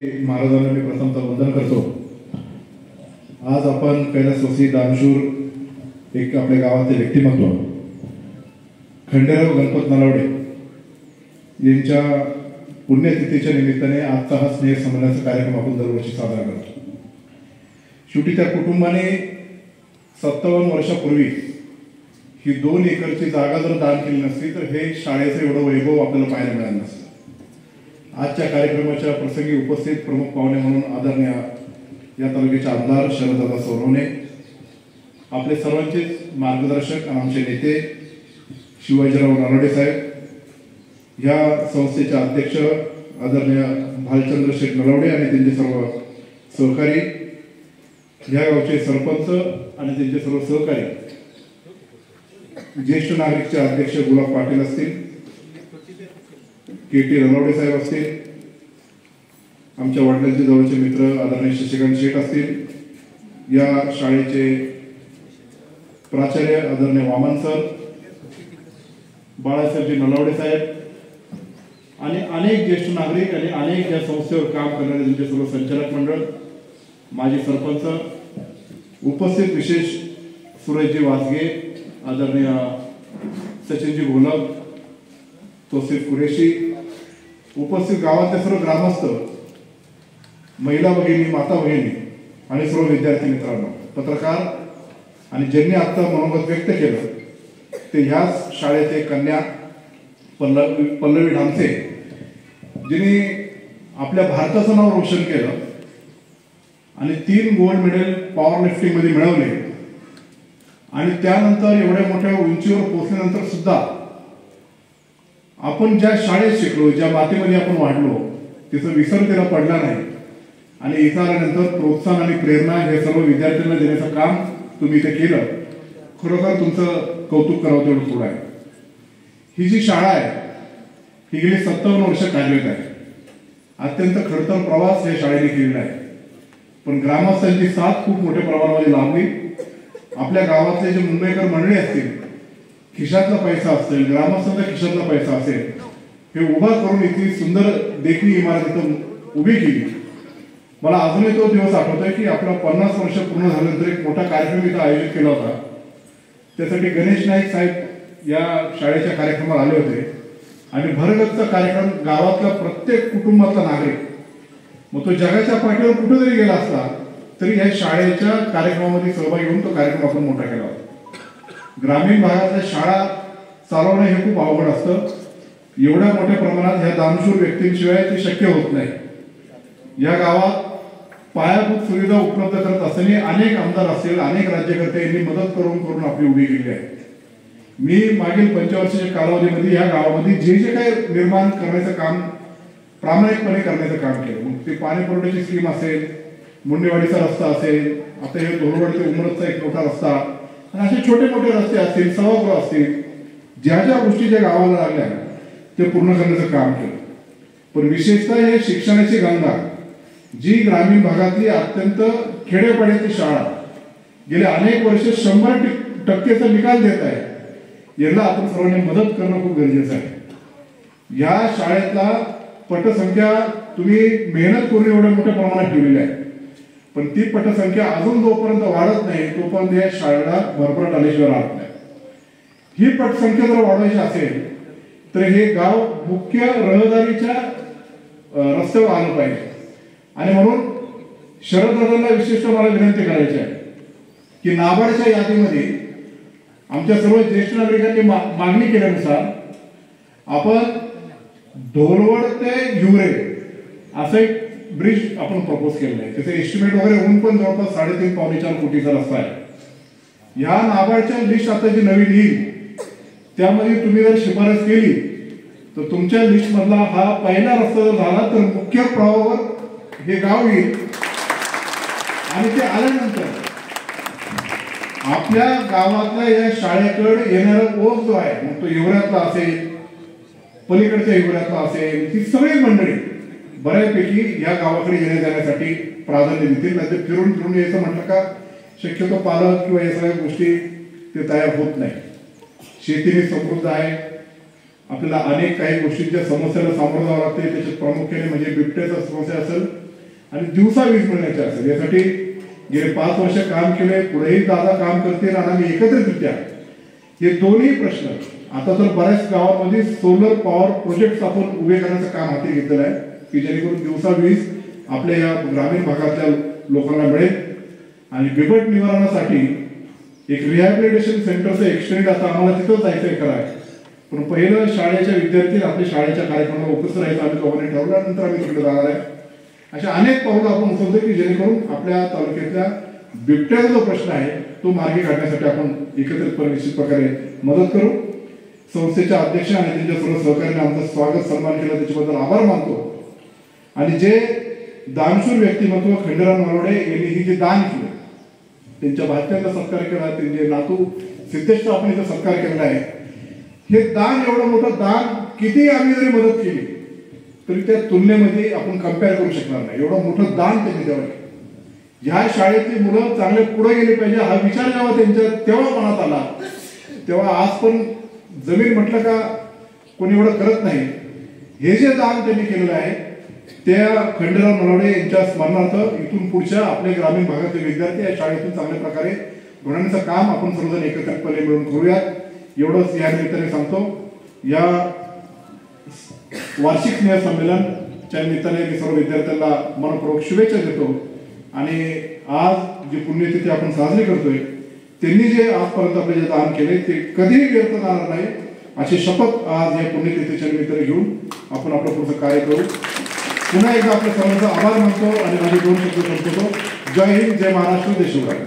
महाराजांना मी प्रथमतः वंदन करतो। आज आपण कैलासवासी दानशूर एक आपल्या गावाचे व्यक्तिमत्व खंडेराव गणपत नलावडे यांच्या पुण्यतिथीच्या निमित्ताने आजचा हा स्नेह संमेलनाचा कार्यक्रम आपण दरवर्षी साजरा करतो। शेवटी त्या कुटुंबाने 57 वर्षापूर्वी ही 2 एकरची जागा जर दान केली नसती तर हे शाळेचं एवढं वैभव आपल्याला पाहायला मिळालं नसतं। आजच्या कार्यक्रमाच्या प्रसंगी उपस्थित प्रमुख पाहुणे म्हणून आदरणीय या तालुक्याचे आमदार शरददादा सोनवणे, आपले सर्वांचे मार्गदर्शक आणि आमचे नेते शिवाजीराव नलावडे साहेब, या संस्थेचे अध्यक्ष आदरणीय भालचंद्र शेठ नलावडे आणि त्यांचे सर्व सहकारी, या गावचे सरपंच आणि त्यांचे सर्व सहकारी, ज्येष्ठ नागरिकचे अध्यक्ष गुलाब पाटील असतील, के.टी. नलावडे साहेब असतील, आमच्या वडिलांचे जवळचे मित्र आदरणीय शशिकांत शेठ असतील, या शाळेचे प्राचार्य आदरणीय वामन सर, बाळासाहेबजी नलावडे साहेब आणि अनेक ज्येष्ठ नागरिक आणि अनेक या संस्थेवर काम करणारे त्यांचे सर्व संचालक मंडळ, माजी सरपंच, उपस्थित विशेष सुरेशजी वासगे, आदरणीय सचिनजी घोलक, तौसिफ कुरेशी, उपस्थित गावातले सर्व ग्रामस्थ, महिला भगिनी, माता भगिनी आणि सर्व विद्यार्थी मित्रांनो, पत्रकार आणि ज्यांनी आता मनोगत व्यक्त केलं ते ह्याच शाळेचे कन्या पल्लवी ढामसे, जिने आपल्या भारताचं नाव रोशन केलं आणि 3 गोल्ड मेडल पॉवर लिफ्टिंग मध्ये मिळवले आणि त्यानंतर एवढ्या मोठ्या उंचीवर पोहोचल्यानंतर सुद्धा आपण ज्या शाळेत शिकलो, ज्या मातीमध्ये आपण वाढलो, तिचा विसर त्याला पडला नाही आणि इथं आल्यानंतर प्रोत्साहन आणि प्रेरणा हे सर्व विद्यार्थ्यांना देण्याचं काम तुम्ही इथे केलं। खरोखर तुमचं कौतुक करावं तेवढं थोडं आहे। ही जी शाळा आहे ही गेली 57 वर्ष कार्यरत आहे। अत्यंत खडतर प्रवास या शाळेने केलेला आहे, पण ग्रामस्थांची साथ खूप मोठ्या प्रमाणामध्ये लाभली। आपल्या गावातले जे मुंबईकर मंडळी असतील, खिशातला पैसा असेल, ग्रामस्थांचा खिशातला पैसा असेल, हे उभा करून इतकी सुंदर देखणी इमारत इथं उभी केली। मला अजूनही तो दिवस आठवतोय की आपला 50 वर्ष पूर्ण झाल्यानंतर एक मोठा कार्यक्रम इथं आयोजित केला होता। त्यासाठी गणेश नाईक साहेब या शाळेच्या कार्यक्रमाला आले होते आणि भरगच्च कार्यक्रम, गावातला प्रत्येक कुटुंबातला नागरिक, मग तो जगाच्या पाठीवर कुठे जरी गेला असला तरी या शाळेच्या कार्यक्रमामध्ये सहभागी होऊन तो कार्यक्रम आपण मोठा केला होता। ग्रामीण भागातल्या शाळा चालवणं हे खूप अवघड असतं। एवढ्या मोठ्या प्रमाणात ह्या दानशूर व्यक्तींशिवाय ते शक्य होत नाही। या गावात पायाभूत सुविधा उपलब्ध करत असताना अनेक आमदार असतील, अनेक राज्यकर्ते यांनी मदत करून आपली उभी केली आहे। मी मागील 5 वर्षाच्या कालावधीमध्ये या गावामध्ये जे जे काही निर्माण करण्याचं काम प्रामाणिकपणे करण्याचं काम केलं, मग ते पाणी पुरवठ्याची स्कीम असेल, मुंडेवाडीचा रस्ता असेल, आता हे धोरवड ते उमरतचा एक मोठा रस्ता आणि असे छोटे मोठे रस्ते असतील, सभागृह असतील, ज्या ज्या गोष्टी ज्या गावाला लागल्या ते पूर्ण करण्याचं काम केलं। पण विशेषतः हे शिक्षणाची गंगा, जी ग्रामीण भागातली अत्यंत खेडेपाड्याची शाळा गेले अनेक वर्ष 100% निकाल देत आहे, याला आपण सर्वांनी मदत करणं खूप गरजेचं आहे। या शाळेतला पटसंख्या तुम्ही मेहनत करून एवढ्या मोठ्या प्रमाणात ठेवलेली आहे, पण ती पटसंख्या अजून जोपर्यंत वाढत नाही तोपर्यंत या शाळेला भरभराट आल्याशिवाय राहत नाही। ही पटसंख्या जर वाढवायची असेल तर हे गाव मुख्य रहदारीच्या रस्त्यावर आलं पाहिजे आणि म्हणून शरददादांना विशेषतः मला विनंती करायची आहे की नाबार्डच्या यादीमध्ये आमच्या सर्व ज्येष्ठ नागरिकांनी मागणी केल्यानुसार आपण ढोलवड ते हिवरे असं एक ब्रिज आपण प्रपोज केलेलं आहे। त्याचे एस्टिमेट वगैरे होऊन पण जवळपास 3.5-4 कोटीचा रस्ता आहे। या नाबार्डच्या लिस्ट आता जी नवीन येईल त्यामध्ये तुम्ही जर शिफारस केली तर तुमच्या लिस्ट मधला हा पहिला रस्ता जर झाला तर मुख्य प्रवाहावर हे गाव येईल आणि ते आल्यानंतर आपल्या गावातल्या या शाळेकडे येणारा ओघ जो आहे, मग तो हिवऱ्यातला असेल, पलीकडच्या हिवऱ्यातला असेल, ती सगळी मंडळी बऱ्यापैकी या गावाकडे येण्या जाण्यासाठी प्राधान्य देतील। नाही तर फिरून यायचं म्हटलं का शक्यतो पालक किंवा या सगळ्या गोष्टी ते तयार होत नाही। शेतीने समृद्ध आहे, आपल्याला अनेक काही गोष्टींच्या समस्याला सामोरं जावं लागते। त्याच्यात प्रामुख्याने म्हणजे बिबट्याचा समस्या असेल आणि दिवसा वीज मिळण्याची असेल, यासाठी गेले 5 वर्ष काम केले, पुढेही दादा काम करतील आणि आम्ही एकत्रितरित्या हे दोन्ही प्रश्न, आता तर बऱ्याच गावांमध्ये सोलर पॉवर प्रोजेक्ट आपण उभे करण्याचं काम हाती घेतलेलं आहे की जेणेकरून दिवसा वीज आपल्या या ग्रामीण भागातल्या लोकांना मिळेल. आणि बिबट निवारणासाठी एक रिहॅबिलिटेशन सेंटरचं एक्सटेंड आता आम्हाला तिथं जायचं करायचं, पण पहिलं शाळेच्या विद्यार्थी आपल्या शाळेच्या कार्यक्रमाला उपस्थित राहायचं आम्ही दोघांनी ठरवलं, नंतर आम्ही तिकडे जाणार आहे. अशा अनेक पावलं आपण उचलतो की जेणेकरून आपल्या तालुक्यातल्या बिबट्याचा जो प्रश्न आहे तो मार्गी काढण्यासाठी आपण एकत्रितपणे निश्चित प्रकारे मदत करू. संस्थेच्या अध्यक्ष आणि त्यांच्या सर्व सहकार्याने आमचं स्वागत सन्मान केला त्याच्याबद्दल आभार मानतो. आणि जे दानशूर व्यक्तिमत्व खंडेराव नलावडे यांनी ही जे दान केलं, त्यांच्या भात्यांचा सत्कार केला, त्यांचे नातू सिद्धेशचा आपण इथं सत्कार केलेला आहे. हे दान, एवढं मोठं दान किती आम्ही जरी मदत केली तरी त्या तुलनेमध्ये आपण कम्पेअर करू शकणार नाही. एवढं मोठं दान त्यांनी द्यावं. ह्या शाळेतली मुलं चांगले पुढे गेले पाहिजे हा विचार जेव्हा त्यांच्या तेव्हा मनात आला, तेव्हा आज पण जमीन म्हटलं का कोणी एवढं करत नाही. हे जे दान त्यांनी केलेलं आहे त्या खंडेराव नलावडे यांच्या स्मरणार्थ इथून पुढच्या आपल्या ग्रामीण भागातील विद्यार्थी या शाळेतून चांगल्या प्रकारे घडवण्याचं काम आपण सर्वजण एकत्रितपणे मिळून करूयात, एवढंच या निमित्ताने सांगतो. या वार्षिक स्नेह संमेलनच्या निमित्ताने मी सर्व विद्यार्थ्यांना मनपूर्वक शुभेच्छा देतो. आणि आज जी पुण्यतिथी आपण साजरी करतोय, त्यांनी जे आजपर्यंत आपले जे दान केले ते कधीही व्यर्थ जाणार नाही अशी शपथ आज या पुण्यतिथीच्या निमित्ताने घेऊन आपण आपलं पुढचं कार्य करू. पुन्हा एकदा आपल्या सर्वांचा आभार मानतो आणि माझे 2 शब्द संपवतो. जय हिंद, जय महाराष्ट्र, जय शिवराय.